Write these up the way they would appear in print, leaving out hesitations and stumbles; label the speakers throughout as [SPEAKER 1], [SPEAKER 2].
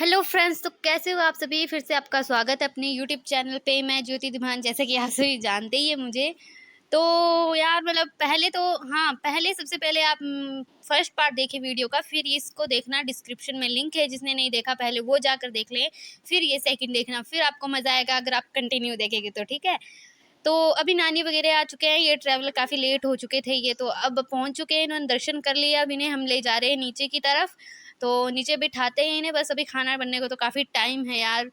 [SPEAKER 1] Hello friends, तो कैसे हो आप सभी। फिर से आपका स्वागत है अपने यूट्यूब चैनल पे। मैं ज्योति धीमान, जैसे कि आप सभी जानते ही है मुझे। तो यार मतलब पहले सबसे पहले आप फर्स्ट पार्ट देखें वीडियो का, फिर इसको देखना। डिस्क्रिप्शन में लिंक है, जिसने नहीं देखा पहले वो जाकर देख लें, फिर ये सेकंड देखना, फिर आपको मज़ा आएगा अगर आप कंटिन्यू देखेंगे तो। ठीक है। तो अभी नानी वगैरह आ चुके हैं, ये ट्रैवलर काफ़ी लेट हो चुके थे, ये तो अब पहुंच चुके हैं। इन्होंने दर्शन कर लिया, अब इन्हें हम ले जा रहे हैं नीचे की तरफ। तो नीचे बिठाते हैं इन्हें, बस अभी खाना बनने को तो काफ़ी टाइम है यार।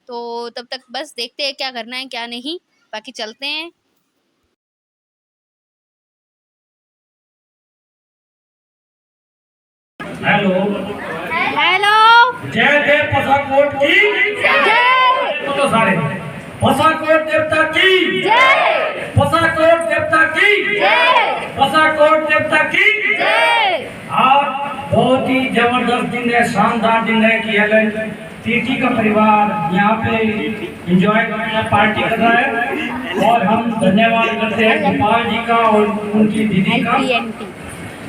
[SPEAKER 1] तो तब तक बस देखते हैं क्या करना है क्या नहीं, बाकी चलते हैं।
[SPEAKER 2] Hello
[SPEAKER 1] hello.
[SPEAKER 2] जय देव पसाकोट की
[SPEAKER 1] जय।
[SPEAKER 2] तो सारे पसाकोट देवता की
[SPEAKER 1] जय।
[SPEAKER 2] पसाकोट देवता की
[SPEAKER 1] जय।
[SPEAKER 2] पसाकोट देवता की
[SPEAKER 1] जय।
[SPEAKER 2] आज बहुत ही जबरदस्त दिन है, शानदार दिन है कि अगर टीटी का परिवार यहाँ पे एंजॉय कर रहा है, पार्टी कर रहा है। और हम धन्यवाद करते हैं गोपाल जी का और उनकी दीदी का,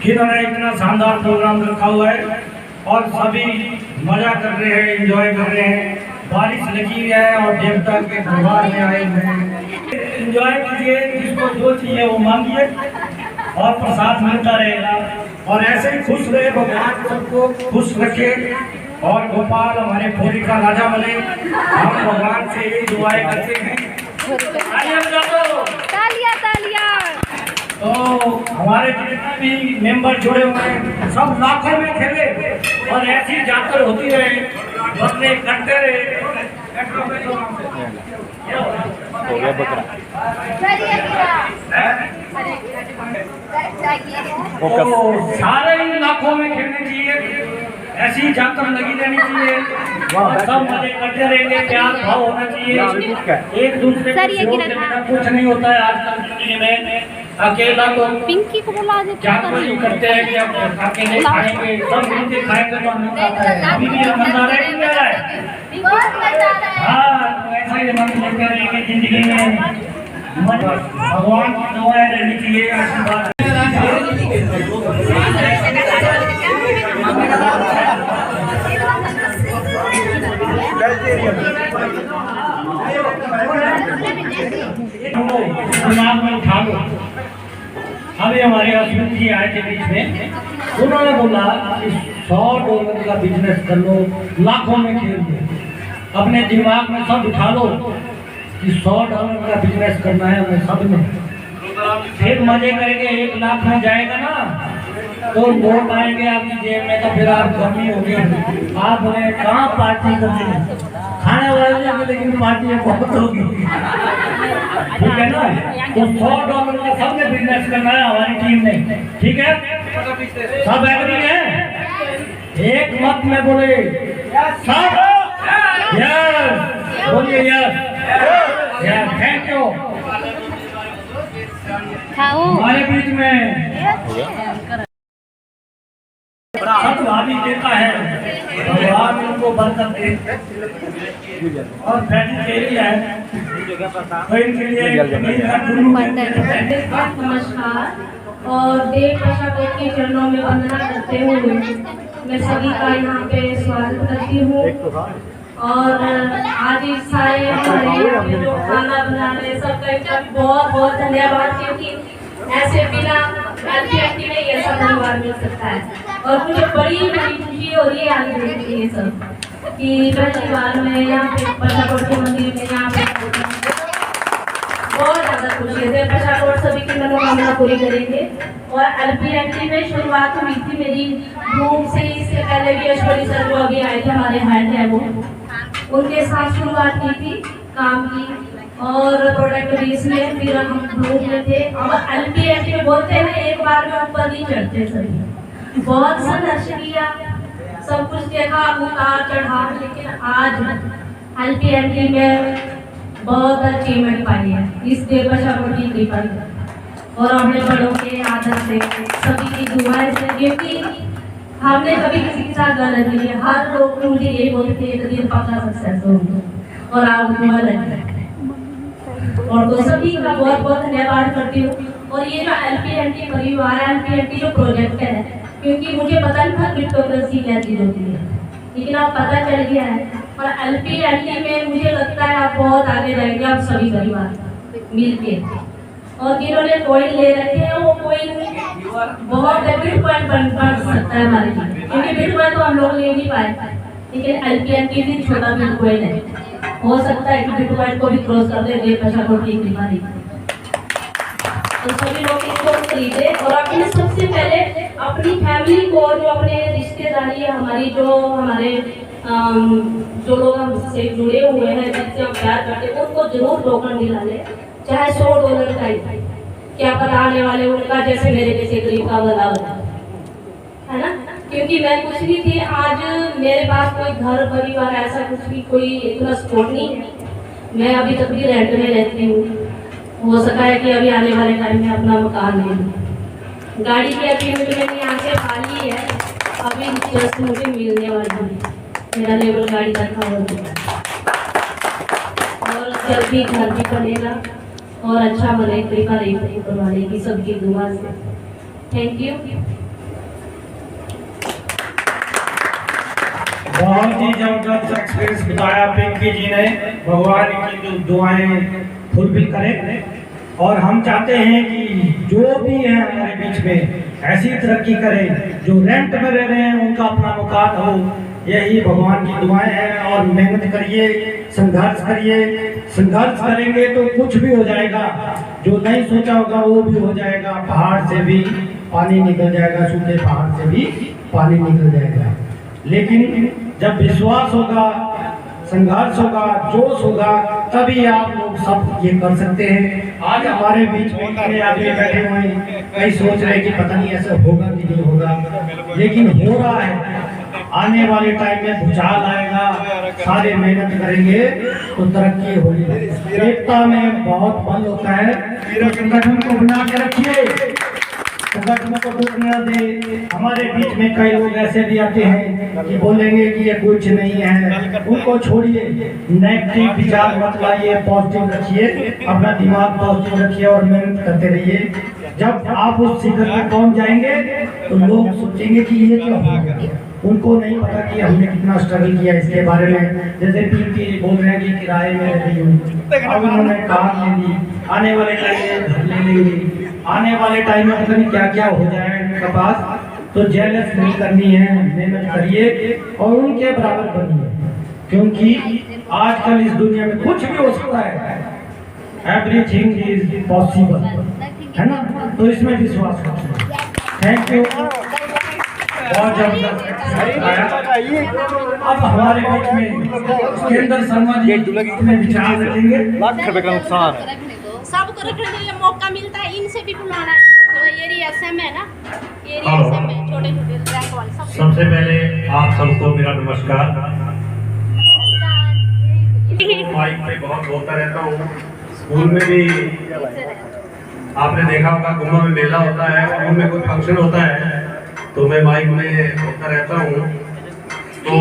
[SPEAKER 2] जिन्होंने इतना शानदार प्रोग्राम रखा हुआ है और सभी मजा कर रहे हैं, एंजॉय कर रहे हैं। बारिश लगी हुई है और देवता के दरबार में आए हुए हैं। एंजॉय कीजिए, जिसको जो चाहिए वो मांगिए और प्रसाद मिलता रहेगा। और ऐसे ही खुश रहे, भगवान सबको खुश रखे और गोपाल हमारे भोली का राजा बने। हम भगवान से यही दुआएं करते हैं।
[SPEAKER 1] तालियां तालियां।
[SPEAKER 2] तो हमारे जितने भी मेंबर जुड़े हुए हैं सब लाखों में खेले और ऐसी जाकर होती रहे, बदले करते रहे।
[SPEAKER 3] हो गया बकरा।
[SPEAKER 2] तो सारे ही लाखों में खेलने चाहिए, ऐसी जाकर लगी रहनी चाहिए, सब मजे करते रहेंगे। प्यार भाव होना चाहिए, एक दूसरे को सहयोग देना कुछ नहीं होता है आजकल जिंदगी में। अकेला तो
[SPEAKER 1] पिंकी को बोला
[SPEAKER 2] जानवर ही करते हैं कि हम अकेले खाएंगे, सब मिलके खाएंगे तो आनंद आता है। अभी भी हम मजा रहे हैं, मजा है। हाँ, तो ऐसा ही मन लेकर रहेंगे जिंदगी में। भगवान की दुआएं रहनी चाहिए, आशीर्वाद। दिमाग में उठा लो। अभी हमारे हस्बैंड जी आए थे बीच में, उन्होंने बोला कि $100 का बिजनेस कर लो, लाखों में खेल दो। अपने दिमाग में सब उठा लो कि $100 का बिजनेस करना है हमें सब में, फिर मजे करेंगे। 1 लाख में जाएगा ना तो नोट आएंगे आपकी जेब में, तो फिर आप कमी होगी। आप बोले कहाँ पार्टी करनी है, खाने वाले में, लेकिन पार्टी बहुत होगी, ठीक है ना। तो $100 का सबने बिजनेस करना है हमारी टीम ने, ठीक है। सब एग्री है, एक मत में बोले सब यस, बोलिए यस यस। Thank you. हमारे बीच में सब भाभी देता है, भगवान उनको बरकत दे। और वेजिटेरियन है तो इनके लिए
[SPEAKER 4] नमस्कार और देव पसाकोट के चरणों में वंदना करते हुए मैं सभी का यहाँ पे स्वागत करती हूँ। और आज इस सारे हमारे जो खाना बना रहे सबका बहुत बहुत धन्यवाद, क्योंकि ऐसे बिना एक्टिविटी में ये सब परिवार मिल सकता है। और मुझे बड़ी बड़ी खुशी हो रही है आज देख के ये सब कि पहली बार मैं यहाँ पे पसाकोट के मंदिर में यहाँ पे बहुत ज़्यादा खुशी है। पसाकोट सभी की मनोकामना पूरी करेंगे। और LPNT में शुरुआत हुई थी मेरी धूम से। इससे पहले भी ऐश्वर्य सर जो अभी आए थे, हमारे हेड है, वो उनके साथ शुरुआत की थी काम की और प्रोडक्ट बेस में। फिर हम ग्रुप में थे। अब LPNT में बोलते हैं एक बार में ऊपर नहीं चढ़ते सभी, बहुत संघर्ष किया, सब कुछ देखा, उतार चढ़ाव, लेकिन आज LPNT में बहुत अचीवमेंट पाई है इस देव पसाकोट की कृपा और अपने बड़ों के आदर से, सभी की दुआएं से। क्योंकि हमने कभी किसी के साथ गलत नहीं है, हर लोग मुझे ये बोलते हैं कि पक्का सक्सेस हो और आप मदद। और तो सभी का बहुत बहुत धन्यवाद करती हूँ। और ये जो LPNT परिवार है, LPNT जो प्रोजेक्ट है, क्योंकि मुझे पता नहीं था क्रिप्टोकरेंसी क्या चीज होती है, लेकिन अब पता चल गया है। और LPNT में मुझे लगता है आप बहुत आगे रहेंगे, आप सभी परिवार मिल के। और जिन्होंने कॉइन ले रखे हैं वो कॉइन बहुत बिटकॉइन बन सकता है हमारे लिए, क्योंकि बिटकॉइन तो हम लोग ले नहीं पाए, लेकिन LPNT भी छोटा बिटकॉइन है। हो सकता है कि बिटकॉइन को भी क्रॉस कर दे पैसा को ठीक बीमारी। तो सभी लोग इसको खरीदे और अपने सबसे पहले अपनी फैमिली को, जो अपने रिश्तेदारी है हमारी, जो हमारे जो लोग हमसे जुड़े हुए हैं, जिनसे हम प्यार करते हैं, उनको जरूर टोकन दिला ले, चाहे $100 का ही। क्या पता आने वाले उनका जैसे मेरे जैसे गरीब का भला हो, है ना। क्योंकि मैं कुछ नहीं थी, आज मेरे पास कोई घर परिवार ऐसा कुछ भी कोई इतना सपोर्ट नहीं है। मैं अभी तक भी रेंट में रहती हूँ। हो सका है कि अभी आने वाले टाइम में अपना मकान ले लूँ। गाड़ी की अग्रीमेंट मैंने यहाँ से खाली है, अभी जस्ट मुझे मिलने वाली है, मेरा लेबर गाड़ी रखा हो और जल्दी घर भी बनेगा और अच्छा बने, कृपा रही ऊपर वाले की सबकी दुआ से। Thank you.
[SPEAKER 2] बहुत ही जबरदस्त एक्सपीरियंस बताया पिंकी जी ने। भगवान की जो दुआएं फुलफिल करें और हम चाहते हैं कि जो भी है हमारे बीच में ऐसी तरक्की करें, जो रेंट में रह रहे हैं उनका अपना मकान हो, यही भगवान की दुआएं हैं। और मेहनत करिए, संघर्ष करिए, संघर्ष करेंगे तो कुछ भी हो जाएगा, जो नहीं सोचा होगा वो भी हो जाएगा। पहाड़ से भी पानी निकल जाएगा, सूखे पहाड़ से भी पानी निकल जाएगा। लेकिन जब विश्वास होगा, संघर्ष होगा, जोश होगा, तभी आप लोग सब ये कर सकते हैं। आज हमारे बीच में इतने आदमी बैठे हुए हैं, कई सोच रहे कि पता नहीं ऐसा होगा कि नहीं होगा, लेकिन हो रहा है। आने वाले टाइम में भूचाल आएगा, सारे मेहनत करेंगे तो तरक्की होगी। एकता में बहुत बल होता है, तो संगठन को बना के रखिए, संगठनों को टूटने न दे। हमारे बीच में कई लोग ऐसे भी आते हैं कि बोलेंगे कि ये कुछ नहीं है, उनको छोड़िए, नेगेटिव विचार मत लाइए, पॉजिटिव रखिए, अपना दिमाग पॉजिटिव रखिए और मेहनत करते रहिए। जब आप उस शिखर पर पहुंच जाएंगे तो लोग सोचेंगे कि ये क्या हो गया, उनको नहीं पता कि हमने कितना स्ट्रगल किया इसके बारे में। जैसे पिंकी बोल रहे हैं कि किराए में रह रही हूँ, अब उन्होंने कार ले ली, आने वाले टाइम में घर ले लेंगे, आने वाले टाइम में पता नहीं क्या क्या हो जाए उनके पास। तो जेलस नहीं करनी है, मेहनत करिए और उनके बराबर बनिए, क्योंकि आजकल इस दुनिया में कुछ भी हो सकता है, एवरीथिंग इज पॉसिबल, है ना। तो इसमें विश्वास रखिए। थैंक यू, बहुत जबरदस्त। अब हमारे बीच में सुरेंद्र शर्मा जी अपने विचार रखेंगे।
[SPEAKER 3] लाख रुपए का नुकसान है,
[SPEAKER 5] सबको रखने के लिए मौका मिलता है, इनसे भी बुलाना है। तो ये SM है ना, ये SM है, छोटे छोटे रैंक वाले सब।
[SPEAKER 2] सबसे पहले आप सबको मेरा नमस्कार। माइक पे बहुत बोलता रहता हूँ, स्कूल में भी आपने देखा होगा, कुंभ में मेला होता है, कुंभ में कोई फंक्शन होता है तो मैं माइक में बोलता रहता हूँ। तो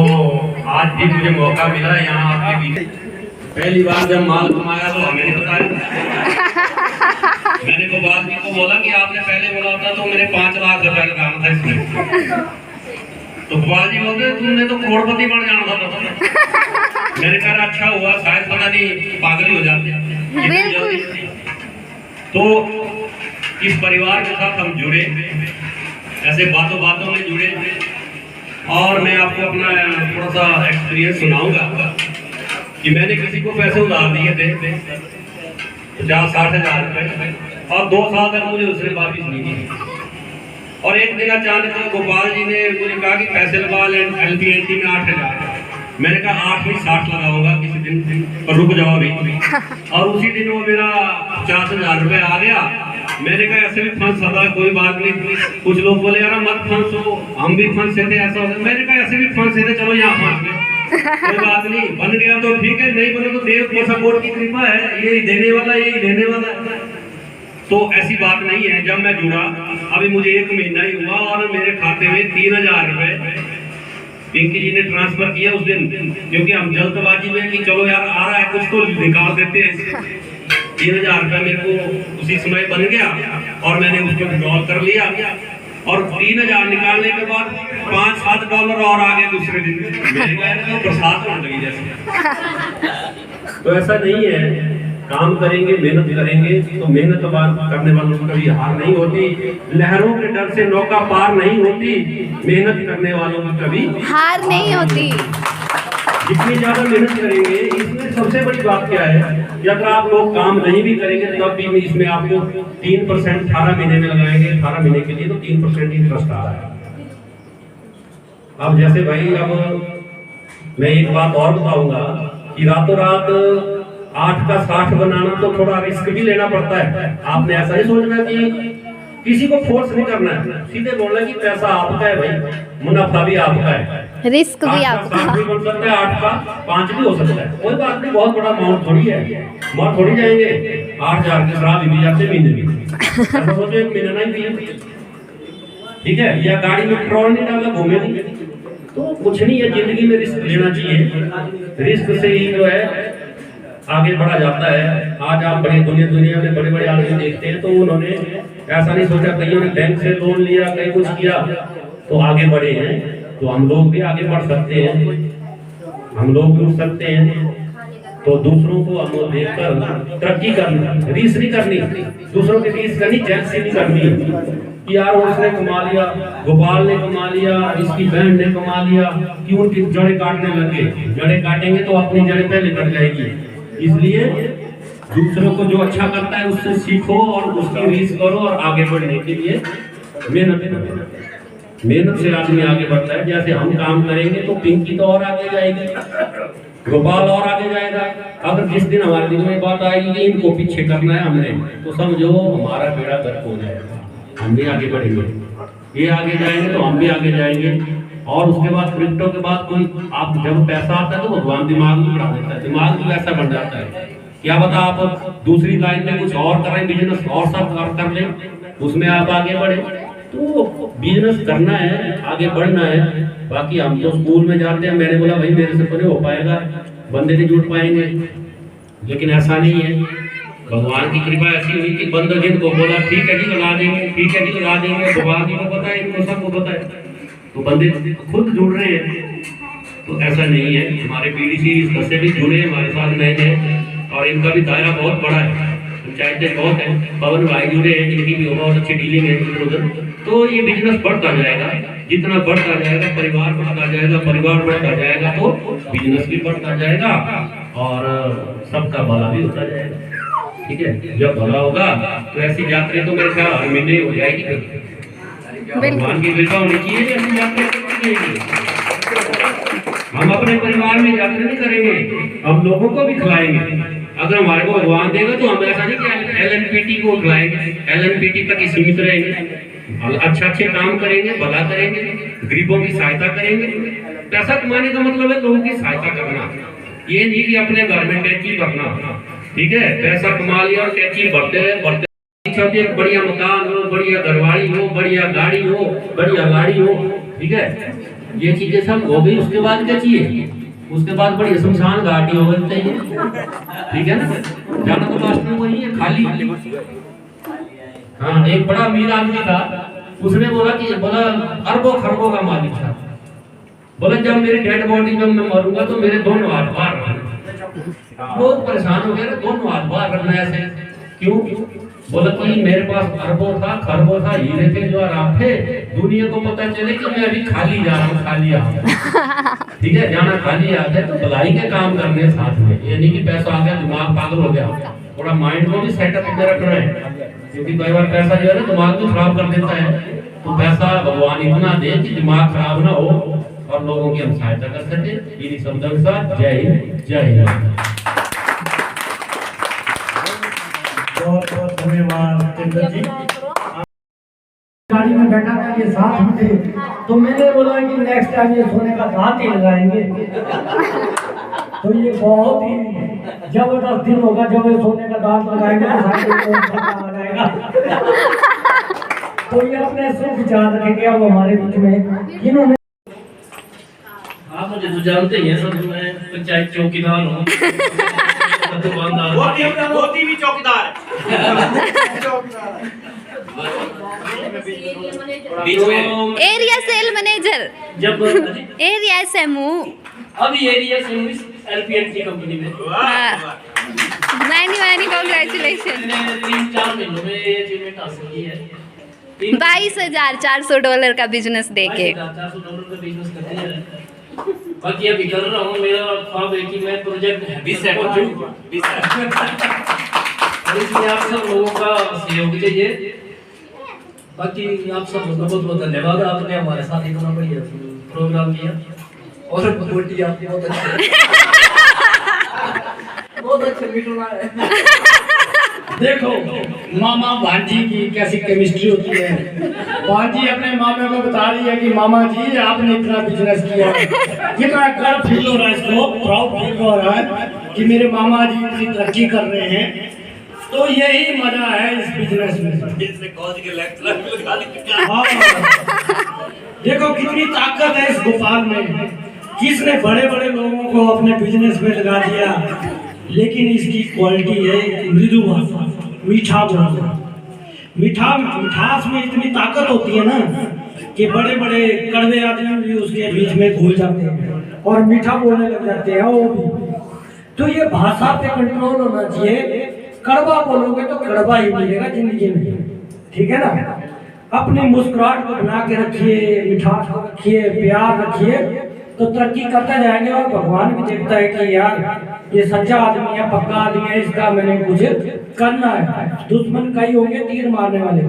[SPEAKER 2] आज भी मुझे मौका मिला यहाँ आपके बीच। पहली बार जब माल कमाया तो हमें नहीं बताया। मैंने गोपाल जी को बोला कि आपने पहले बोला होता तो मेरे 5 लाख रुपए लगाना था इसमें। तो गोपाल जी बोलते तुमने तो करोड़पति बन जाना था। मैंने कहा अच्छा हुआ, शायद पता नहीं पागल हो जाते। तो इस परिवार के साथ हम जुड़े, ऐसे बातों बातों में जुड़े। और मैं आपको अपना थोड़ा सा एक्सपीरियंस सुनाऊंगा कि मैंने किसी को पैसे उधार दिए थे 50-60 हज़ार रुपए, और 2 साल तक मुझे उसने वापिस नहीं दिए। और एक दिन अचानक गोपाल जी ने मुझे कहा कि पैसे लगा ले LPNT में 8,000। मैंने कहा 8 नहीं 60 लगाऊंगा किसी दिन, पर रुक जाओ नहीं। और उसी दिन वो मेरा 50,000 रुपए आ गया। मैंने कहा ऐसे भी फंस था, कोई बात नहीं। कुछ लोग बोले यार मत फंसो, हम भी फंसे थे, ऐसा होता। मैंने कहा ऐसे भी फंसे थे, चलो यहाँ फंस गए, कोई बात नहीं, बन गया तो ठीक है, नहीं बने तो देव को सपोर्ट की कृपा है, यही देने वाला यही लेने वाला है। तो ऐसी बात नहीं है। जब मैं जुड़ा, अभी मुझे 1 महीना ही हुआ और मेरे खाते में 3,000 रुपए पिंकी जी ने ट्रांसफर किया उस दिन, क्योंकि हम जल्दबाजी में कि चलो यार आ रहा है कुछ तो निकाल देते हैं। 3,000 रुपये मेरे को उसी समय बन गया और मैंने उसको विड्रॉल कर लिया।
[SPEAKER 6] और 3000 निकालने के बाद $5-7 और आगे दूसरे दिन मेरे गए तो बरसात होने लगी जैसे। तो ऐसा नहीं है, काम करेंगे, मेहनत करेंगे तो मेहनत करने वालों को कभी हार नहीं होती। लहरों के डर से नौका पार नहीं होती, मेहनत करने वालों की कभी
[SPEAKER 1] हार नहीं होती।
[SPEAKER 6] जितनी ज्यादा मेहनत करेंगे, इसमें सबसे बड़ी बात क्या है कि अगर आप लोग काम नहीं भी करेंगे तब भी इसमें आपको 3% 18 महीने में लगाएंगे, 18 महीने के लिए तो 3% इंटरेस्ट आ रहा है। अब जैसे भाई, अब मैं एक बात और बताऊंगा कि रातों रात 8 का 60 बनाना तो थोड़ा रिस्क भी लेना पड़ता है। आपने ऐसा नहीं सोचना कि किसी को फोर्स नहीं करना है, सीधे बोलना कि पैसा आपका है भाई, मुनाफा भी आपका है,
[SPEAKER 1] रिस्क भी
[SPEAKER 6] 8 का 60 भी बन सकता है, 8 का 5 भी हो सकता है, कोई बात नहीं, बहुत बड़ा अमाउंट थोड़ी है, मर थोड़ी जाएंगे। 8000 के शराब भी जाते महीने में, ऐसा सोचो 1 महीना नहीं पिए, ठीक है, या गाड़ी में पेट्रोल नहीं डाला, घूमे नहीं, तो कुछ नहीं है, जिंदगी में रिस्क लेना चाहिए, रिस्क से ही जो है आगे बढ़ा जाता है। आज आप बड़े दुनिया में बड़े बड़े आदमी देखते हैं तो उन्होंने ऐसा नहीं सोचा, कईयों ने बैंक से लोन लिया, कहीं कुछ किया तो आगे बढ़े हैं। तो हम लोग भी आगे बढ़ सकते हैं, हम लोग भी उठ सकते हैं। तो दूसरों को हम देखकर तरक्की करना, रीस नहीं करनी, दूसरों की रीस करनी, जेलसी नहीं करनी कि यार उसने कमा लिया, गोपाल ने कमा लिया, इसकी बहन ने कमा लिया, कि उनकी जड़ें काटने लगे। जड़ें काटेंगे तो अपनी जड़ें पहले कट जाएगी। इसलिए दूसरों को जो अच्छा करता है उससे सीखो और उसकी रीस करो और आगे बढ़ने के लिए मेहनत करो। मेहनत से आदमी आगे बढ़ता है। जैसे हम काम करेंगे तो पिंकी तो और आगे जाएगी, गोपाल और आगे जाएगा। अगर जिस दिन हमारे दिल में बात आएगी कि इनको पीछे करना है हमने, तो समझो हमारा बेड़ा गर्क हो जाएगा, हम भी आगे बढ़ेंगे। ये आगे जाएंगे तो हम भी आगे जाएंगे। और उसके बाद क्रिप्टो के बाद कोई, आप जब पैसा आता है तो भगवान दिमाग भी बढ़ा देता है, दिमाग भी वैसा बन जाता है। क्या बता आप दूसरी लाइन में कुछ और करें, बिजनेस और सब कर लें, उसमें आप आगे बढ़े। तो बिजनेस करना है, आगे बढ़ना है। बाकी हम तो स्कूल में जाते हैं, मैंने बोला भाई मेरे से तो नहीं हो पाएगा, बंदे नहीं जुड़ पाएंगे, लेकिन ऐसा नहीं है। भगवान की कृपा ऐसी हुई कि बंदे जिनको बोला ठीक है जी लगा देंगे, ठीक है जी लगा देंगे, भगवान जी को पता है, इनको सबको पता है, तो बंदे खुद जुड़ रहे हैं। तो ऐसा नहीं है, हमारे पीडीसी इस से भी जुड़े हमारे साथ नए नए, और इनका भी दायरा बहुत बड़ा है, पंचायतें बहुत है, पवन भाई जुड़े हैं, इनकी भी बहुत अच्छी डीलिंग है इधर उधर। तो ये बिजनेस बढ़ता जाएगा, जितना बढ़ता जाएगा परिवार बढ़ता जाएगा, परिवार बढ़ता जाएगा तो बिजनेस भी बढ़ता जाएगा और सबका भला भी होता जाएगा। ठीक है, जब भला होगा तो ऐसी यात्रा तो मेरे ख्याल हर महीने हो जाएगी। भगवान की कृपा होनी चाहिए, ऐसी यात्रा हम अपने परिवार में यात्रा नहीं करेंगे, हम लोगों को भी खिलाएंगे। अगर हमारे को भगवान देगा तो हम ऐसा नहीं कि LNPT को खिलाएंगे, LNPT तक ही सीमित रहेंगे। अच्छा अच्छे काम करेंगे, भला करेंगे, गरीबों की सहायता करेंगे। पैसा कमाने का मतलब है लोगों की सहायता करना, ये नहीं कि अपने घर में टैक्सी भरना। ठीक है, पैसा कमा लिया और टैक्सी भरते रहे, एक बढ़िया मकान हो, बढ़िया घरवाली हो, बढ़िया गाड़ी हो, बढ़िया गाड़ी हो। ठीक है, ये चीजें सब हो गई। उसके बाद क्या चाहिए? उसके बाद बड़ी शमशान घाटी हो गई चाहिए। ठीक है ना, जाना तो लास्ट में वही है, खाली। हाँ, एक बड़ा अमीर आदमी था, उसने बोला कि अरबों खरबों का मालिक था, बोला जब मेरी डेड बॉडी में मैं मरूंगा तो मेरे दोनों हाथ बाहर रखना। लोग परेशान हो गए, दोनों हाथ बाहर रखना ऐसे क्यों? बोला कि मेरे पास अरबों था, खरबों था, हीरे थे जो आराम थे, दुनिया को पता चले कि मैं अभी खाली जा रहा हूँ, खाली आ रहा हूँ। ठीक है, जाना खाली आता है तो भलाई के काम करने साथ में, ये नहीं कि पैसा आ गया दिमाग पागल हो गया। थोड़ा माइंड को भी सेटअप में रखना है, क्योंकि कई बार पैसा जो है ना दिमाग को खराब कर देता है। तो पैसा भगवान इतना दे कि दिमाग खराब ना हो और लोगों की हम सहायता कर सके। इन्हीं शब्दों के साथ जय हिंद, जय हिंद।
[SPEAKER 2] बहुत बहुत धन्यवाद चंद्र जी। गाड़ी में बैठा था, ये साथ में थे, तो मैंने बोला कि नेक्स्ट टाइम ये सोने का दांत ही लगाएंगे। तो ये बहुत ही जबरदस्त दिन होगा जब ये सोने का दांत लगाएंगे तो साथ लगाएगा। तो ये अपने सुख विचार रखेंगे। अब हमारे बीच में इन्होंने,
[SPEAKER 6] आप मुझे तो जानते ही हैं सब, मैं पंचायत चौकीदार हूँ, दुकानदार,
[SPEAKER 3] वो भी चौकीदार है।
[SPEAKER 6] बीच में
[SPEAKER 1] एरिया सेल मैनेजर,
[SPEAKER 6] जब
[SPEAKER 1] एरिया SMO।
[SPEAKER 6] अभी एरिया सर्विस एलपीएनटी कंपनी में
[SPEAKER 1] मैनी कॉन्ग्रेचुलेशन।
[SPEAKER 6] 3-4 महीनों में ये अचीवमेंट हासिल की है।
[SPEAKER 1] $22,400 का बिजनेस देके।
[SPEAKER 6] $400 का बिजनेस करते हैं। बाकी अभी कर रहा हूँ, मेरा ख्वाब है कि मैं प्रोजेक्ट 20 और इसमें आप सब लोगों का सहयोग चाहिए। बाकी आप सब लोगों का बहुत बहुत धन्यवाद, आपने हमारे साथ इतना बढ़िया प्रोग्राम किया और बोटी आपकी बहुत अच्छी बहुत अच्छे मीठा है।
[SPEAKER 2] देखो मामा भांजी की कैसी केमिस्ट्री होती है। भांजी अपने मामे को बता रही है कि मामा जी आपने इतना बिजनेस किया, कितना गर्व फील हो रहा है, इसको प्राउड फील हो रहा है कि मेरे मामा जी इतनी तरक्की कर रहे हैं। तो यही मजा है इस बिजनेस में। हाँ। देखो कितनी ताकत है इस गोपाल में, किसने बड़े बड़े लोगों को अपने बिजनेस में लगा दिया, लेकिन इसकी क्वालिटी है मृदु भाषा, मीठा बोलना। मिठास में इतनी ताकत होती है ना कि बड़े बड़े कड़वे आदमी भी उसके बीच में घुल जाते हैं और मीठा बोलने लग जाते हैं वो भी। तो ये भाषा पे कंट्रोल होना चाहिए। कड़वा बोलोगे तो कड़वा ही मिलेगा जिंदगी में, ठीक है ना। अपनी मुस्कुराहट को बना के रखिए, मिठास को रखिए, प्यार रखिए, तो तरक्की करते जाएंगे। और भगवान भी देखता है कि यार ये सच्चा आदमी है, पक्का आदमी है, इसका मैंने कुछ करना है। दुश्मन कई होंगे तीर मारने वाले,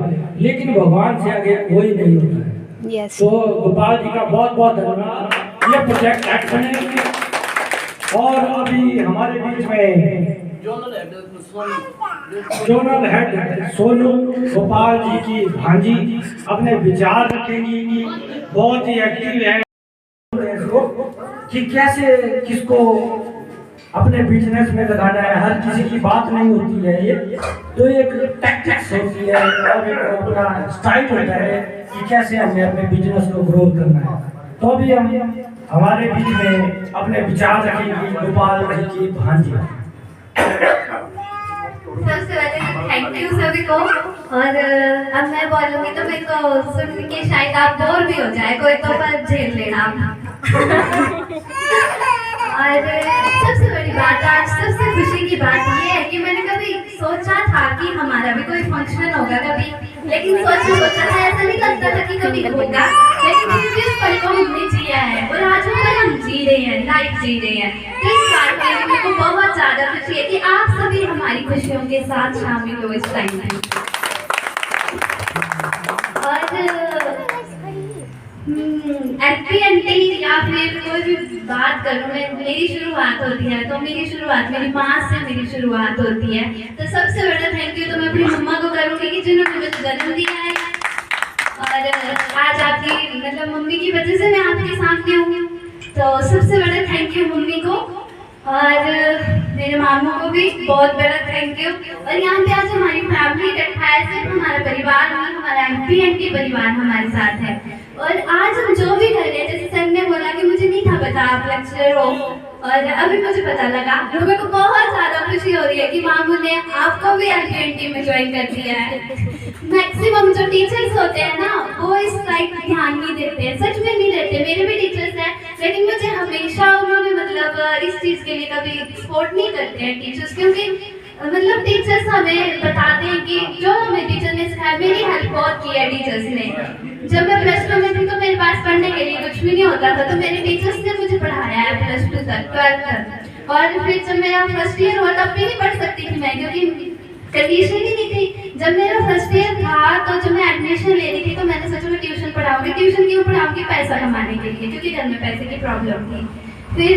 [SPEAKER 2] लेकिन भगवान से आगे कोई नहीं होता है।
[SPEAKER 1] यस।
[SPEAKER 2] तो गोपाल जी का बहुत बहुत धन्यवाद। ये प्रोजेक्ट एक्ट बने। और अभी हमारे बीच में जोनल हेड सोनू गोपाल जी की भांजी अपने विचार रखेंगी। बहुत ही एक्टिव है कि कैसे किसको अपने बिजनेस में लगाना है। हर किसी की बात नहीं होती है, ये तो एक टैक्टिक्स होती है और एक अपना स्टाइल होता है कि कैसे हमें अपने बिजनेस को ग्रो करना है। तो अभी हम हमारे बीच में अपने विचार रखेंगे गोपाल जी की भांजी।
[SPEAKER 7] सबसे पहले थैंक यू सभी को। और अब मैं बोलूँगी तो मेरे को सुन के शायद आप बोर भी हो जाए, कोई तो पर झेल लेना। और सबसे बड़ी बात, आज सबसे खुशी की बात ये है कि मैंने कभी सोचा था कि हमारा भी कोई फंक्शन होगा कभी, लेकिन सोचा था, ऐसा नहीं लगता था कि कभी होगा, लेकिन फिर भी इस पल को हमने जिया है और आज वो पल हम जी रहे हैं, लाइफ जी रहे हैं। तो इस बात के लिए मेरे को बहुत ज़्यादा खुशी है कि आप सभी हमारी खुशियों के साथ शामिल हो इस टाइम में। और LPNT या फिर कोई भी बात करूँ मैं, मेरी शुरुआत होती है तो मेरी शुरुआत मेरी माँ से मेरी शुरुआत होती है। तो सबसे बड़ा थैंक यू तो मैं अपनी मम्मा को करूँगी कि जिन्होंने मुझे जन्म दिया है और आज आपकी मतलब मम्मी की वजह से मैं आपके सामने हूँ। तो सबसे बड़ा थैंक यू मम्मी को और मेरे मामू को भी बहुत बड़ा थैंक यू। और यहाँ पे आज हमारी फैमिली इकट्ठा है, सिर्फ हमारा परिवार नहीं, हमारा LPNT परिवार हमारे साथ है। और आज हम जो भी कर रहे हैं, जैसे सर ने बोला कि मुझे नहीं था पता आप लेक्चरर हो और अभी मुझे पता लगा, तो मेरे को बहुत ज़्यादा खुशी हो रही है कि मामू ने आपको भी LPNT में ज्वाइन कर दिया है। मैक्सिमम जो टीचर्स होते हैं ना वो इस साइड ध्यान नहीं देते हैं, सच में नहीं देते। मेरे भी टीचर्स हैं, लेकिन मुझे हमेशा उन्होंने मतलब इस चीज़ के लिए कभी सपोर्ट नहीं करते हैं टीचर्स, क्योंकि मतलब टीचर्स हमें बताते हैं कि जो हमें टीचर ने सिखाया, मेरी हेल्प बहुत की है टीचर्स ने। जब मैं +2 में थी तो मेरे पास पढ़ने के लिए कुछ भी नहीं होता था, तो मेरे टीचर्स ने मुझे पढ़ाया है +2 तक, 12th तक। और फिर जब मेरा फर्स्ट ईयर हुआ तब भी नहीं पढ़ सकती थी मैं, क्योंकि कंडीशन ही नहीं थी। जब मेरा फर्स्ट ईयर था तो जब मैं एडमिशन ले रही थी तो मैंने सोचा मैं ट्यूशन पढ़ाऊंगी। ट्यूशन क्यों पढ़ाऊंगी? पैसा कमाने के लिए, क्योंकि घर में पैसे की प्रॉब्लम थी। फिर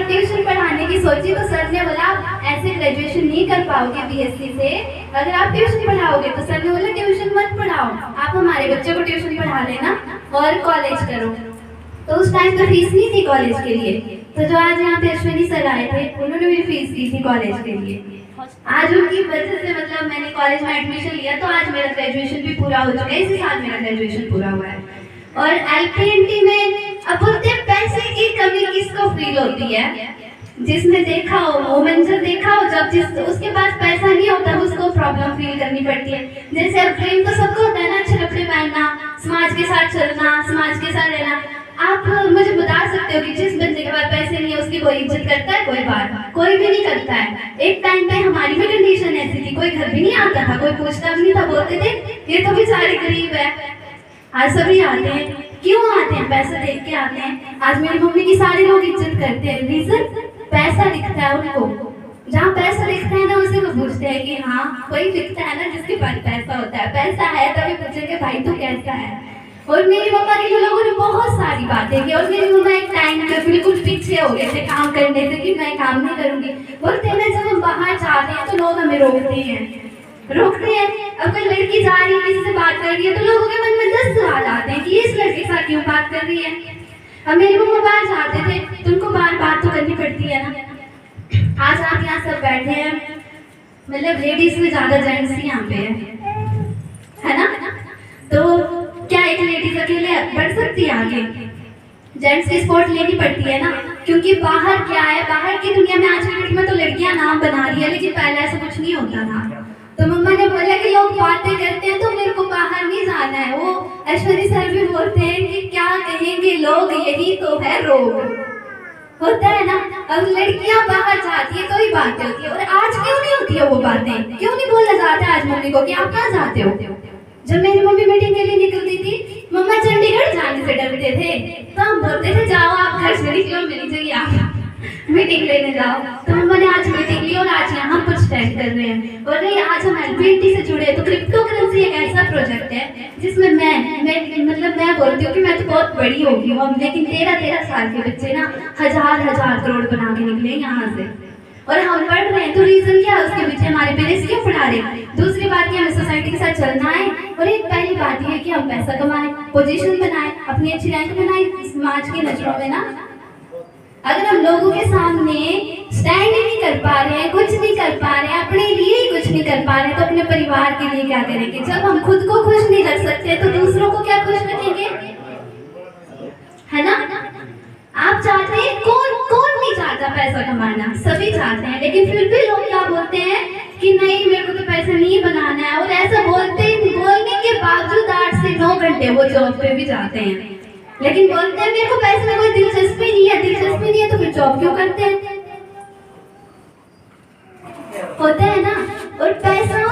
[SPEAKER 7] ट्यूशन पढ़ाने की सोची तो सर ने बोला ऐसे ग्रेजुएशन नहीं कर पाओगे BSc से, अगर आप ट्यूशन पढ़ाओगे। तो सर ने बोला ट्यूशन मत पढ़ाओ, आप हमारे बच्चे को ट्यूशन पढ़ा लेना और कॉलेज करो। तो उस टाइम तो फीस नहीं थी कॉलेज के लिए, तो जो आज यहाँ पे अश्विनी सर आए थे उन्होंने भी फीस दी थी कॉलेज के लिए। आज उनकी वजह से मतलब मैंने कॉलेज में एडमिशन लिया, तो आज मेरा ग्रेजुएशन भी पूरा हो चुका है। इसी साल मेरा ग्रेजुएशन पूरा हुआ है। और LPNT में अब बोलते हैं पैसे की कमी किसको फील होती है? जिसने देखा हो वो मंजर देखा हो, जब जिस उसके पास पैसा नहीं होता उसको प्रॉब्लम फील करनी पड़ती है। जैसे अब ड्रीम तो सबको होता है ना, अच्छे कपड़े पहनना, समाज के साथ चलना, समाज के साथ रहना। आप मुझे बता सकते हो कि जिस बंदे के पास पैसे नहीं है उसकी कोई इज्जत करता है? कोई बात कोई भी नहीं करता है। एक टाइम पे हमारी भी कंडीशन ऐसी थी, कोई घर भी नहीं आता था, कोई पूछता भी नहीं था, बोलते थे ये तो बेचारे गरीब है। आज सभी आते हैं, क्यों आते हैं? पैसा देख के आते हैं। आज मेरी मम्मी की सारे लोग इज्जत करते हैं, रीजन पैसा दिखता है उनको। जहाँ पैसा दिखता है ना उसे वो पूछते हैं कि हाँ कोई दिखता है ना जिसके पास पैसा होता है, पैसा है तभी पूछेंगे भाई तू कैसा है। और मेरी मम्मा के लोगों ने बहुत सारी बातें की, और मेरी मम्मा एक टाइम पे बिल्कुल पीछे हो गए थे काम करने से कि मैं काम नहीं करूंगी। बोलते हैं जब हम बाहर जाते हैं तो लोग हमें रोकते हैं। अब कोई लड़की जा रही है किसी से बात कर रही है तो लोगों के मन में 10 सवाल आते हैं कि इस लड़के के साथ क्यों बात कर रही है। अब मेरी मम्मा बाहर जाते थे तो उनको बार बात तो करनी पड़ती है ना। आज आप यहाँ सब बैठे हैं, मतलब लेडीज से ज्यादा जेंट्स ही यहाँ पे है ना। तो क्या एक लेडीज अकेले बढ़ सकती है आगे? जेंट्स की सपोर्ट लेनी पड़ती है ना, क्योंकि बाहर क्या है, बाहर की दुनिया में आज के डेट में तो लड़कियां नाम बना रही है, लेकिन पहले ऐसा कुछ नहीं होता था। तो मम्मा ने बोला कि लोग बातें करते हैं तो मेरे को बाहर नहीं जाना है। वो ऐश्वर्या सर भी बोलते हैं कि क्या कहेंगे लोग, यही तो है रोग, होता है ना। अब लड़कियां बाहर जाती है तो ही बातें होती है, और आज क्यों नहीं होती है वो बातें? क्यों नहीं बोला जाता आज मम्मी को कि आप कहाँ जाते हो? जब मेरी मम्मी मीटिंग के लिए निकलती थी, मम्मा चंडीगढ़ जाने से डरते थे तो हम बोलते थे जाओ आप घर से निकलो, मेरी जगह आप मीटिंग लेने जाओ। तो मम्मा ने आज मीटिंग ली और आज यहाँ पर स्टैंड कर रहे हैं। और नहीं, आज हम एलपीएनटी से जुड़े। तो क्रिप्टो करेंसी एक ऐसा प्रोजेक्ट है जिसमें मैं बोलती हूँ कि मैं तो बहुत बड़ी होगी हूँ, लेकिन 13 साल के बच्चे ना हजार करोड़ बना के निकले यहाँ से, और हम पढ़ रहे हैं। तो रीजन क्या है उसके पीछे? हमारे पेरेंट्स क्यों पढ़ा रहे? दूसरी बात की हमें सोसाइटी के साथ चलना है, और एक पहली बात यह है कि हम पैसा कमाएं, पोजीशन बनाएं, अपनी अच्छी रैंक बनाएं समाज की नजरों में ना। अगर हम लोगों के सामने स्टैंड ही नहीं कर पा रहे हैं, कुछ नहीं कर पा रहे हैं, अपने लिए ही कुछ नहीं कर पा रहे हैं, तो अपने परिवार के लिए क्या करेंगे? जब हम खुद को खुश नहीं रख सकते तो दूसरों को क्या खुश रखेंगे, है ना। आप चाहते हैं, कौन नहीं चाहता पैसा कमाना? सभी चाहते हैं, लेकिन फिर भी लोग क्या बोलते हैं कि नहीं मेरे को तो पैसा नहीं बनाना है। और ऐसा बोलने के बावजूद 8 से 9 घंटे वो जॉब पे भी जाते हैं, लेकिन बोलते हैं मेरे को पैसे में कोई दिलचस्पी नहीं है, तो फिर जॉब क्यों करते हैं? होता है ना। और पैसा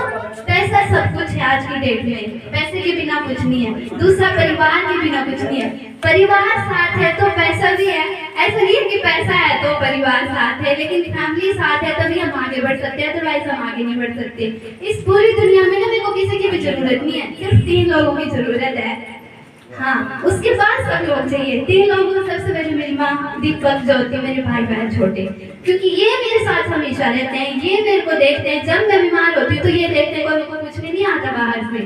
[SPEAKER 7] सब कुछ है आज की डेट में, पैसे के बिना कुछ नहीं है। दूसरा, परिवार के बिना कुछ नहीं है। परिवार साथ है तो पैसा भी है, ऐसा नहीं है कि पैसा है तो परिवार साथ है, लेकिन फैमिली साथ है तभी हम आगे बढ़ सकते हैं, अदरवाइज हम आगे नहीं बढ़ सकते। इस पूरी दुनिया में ना मेरे को किसी की भी जरूरत नहीं है, सिर्फ 3 लोगों की जरूरत है। हाँ, उसके बाद सब लोग चाहिए। 3 लोगों में सबसे पहले मेरी माँ, दीपक, ज्योति, मेरे भाई बहन छोटे, क्योंकि ये मेरे साथ हमेशा रहते हैं, ये मेरे को देखते हैं। जब मैं बीमार होती हूँ तो ये देखते हैं, मेरे को कुछ भी नहीं आता बाहर से।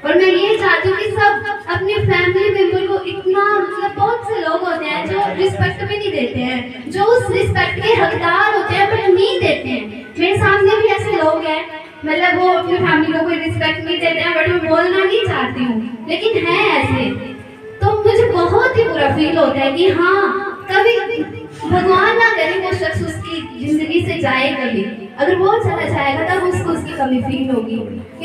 [SPEAKER 7] और मैं ये चाहती हूँ कि सब अपनी फैमिली मेंबर को इतना, मतलब बहुत से लोग होते हैं जो रिस्पेक्ट भी नहीं देते हैं, जो उस रिस्पेक्ट के हकदार होते हैं पर नहीं देते हैं। मेरे सामने भी ऐसे लोग हैं, मतलब वो अपनी फैमिली को कोई रिस्पेक्ट नहीं देते हैं, बट मैं बोलना नहीं चाहती हूँ, लेकिन है ऐसे। तो मुझे बहुत ही बुरा फील होता है कि हाँ, कभी भगवान ना करे वो शख्स उसकी जिंदगी से जाए, कभी अगर वो चला जाएगा तब उसको उसकी कमी फील होगी।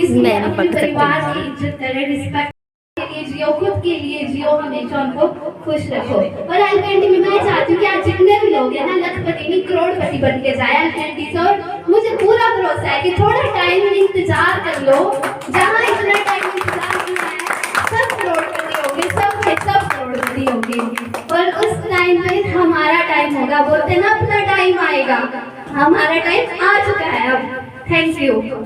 [SPEAKER 7] इसलिए अपने परिवार की इज्जत करें, रिस्पेक्ट के लिए जियो, खुद के लिए जियो, हमेशा उनको खुश रखो। और एलपीएनटी में मैं चाहती हूँ कि आज जितने भी लोग हैं ना, लखपति नहीं करोड़पति बन के जाए एलपीएनटी से। और मुझे पूरा भरोसा है कि थोड़ा टाइम इंतजार कर लो, जहाँ इतना टाइम इंतजार करना है सब करोड़पति होंगे, सब करोड़पति होंगे। और उस टाइम पे हमारा टाइम होगा, बोलते ना अपना टाइम आएगा, हमारा टाइम आ चुका है अब। Thank you.